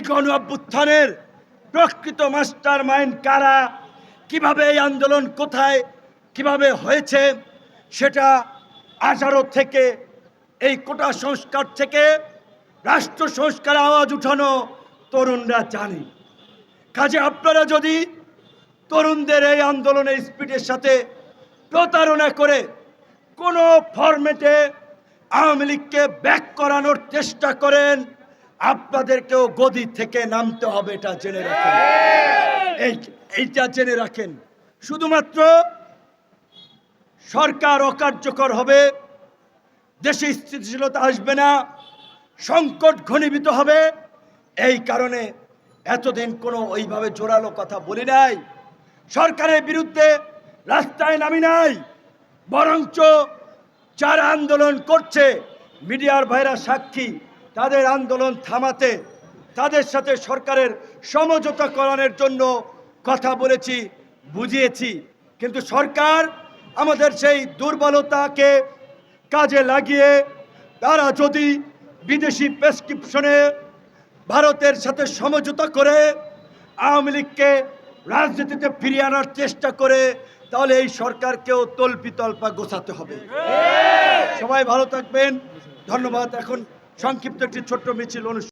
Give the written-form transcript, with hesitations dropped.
গণ অভ্যুত্থানের প্রকৃত মাস্টার মাইন্ড কারা, কিভাবে এই আন্দোলন কোথায় কিভাবে হয়েছে, সেটা 18 থেকে এই কোটা সংস্কার থেকে রাষ্ট্র সংস্কার আওয়াজ উঠানো তরুণরা জানে। কাজে আপনারা যদি তরুণদের এই আন্দোলনের স্পিডের সাথে প্রতারণা করে কোনো ফরম্যাটে আওয়ামী লীগকে ব্যাক করানোর চেষ্টা করেন, আপনাদেরকেও গদি থেকে নামতে হবে, এটা জেনে রাখেন। এইটা জেনে রাখেন। শুধুমাত্র সরকার অকার্যকর হবে, দেশে স্থিতিশীলতা আসবে না, সংকট ঘনীভূত হবে। এই কারণে এতদিন কোনো ওইভাবে জোরালো কথা বলি নাই, সরকারের বিরুদ্ধে রাস্তায় নামি নাই। বরঞ্চ যারা আন্দোলন করছে, মিডিয়ার ভাইরা সাক্ষী, তাদের আন্দোলন থামাতে, তাদের সাথে সরকারের সমঝোতা করানোর জন্য কথা বলেছি, বুঝিয়েছি। কিন্তু সরকার আমাদের সেই দুর্বলতাকে কাজে লাগিয়ে তারা যদি বিদেশি প্রেসক্রিপশনে ভারতের সাথে সমঝোতা করে আওয়ামী লীগকে রাজনীতিতে ফিরিয়ে আনার চেষ্টা করে, তাহলে এই সরকারকেও তল্পা গোছাতে হবে। সবাই ভালো থাকবেন, ধন্যবাদ। এখন সংক্ষিপ্ত একটি ছোট্ট মিছিল অনুষ্ঠান।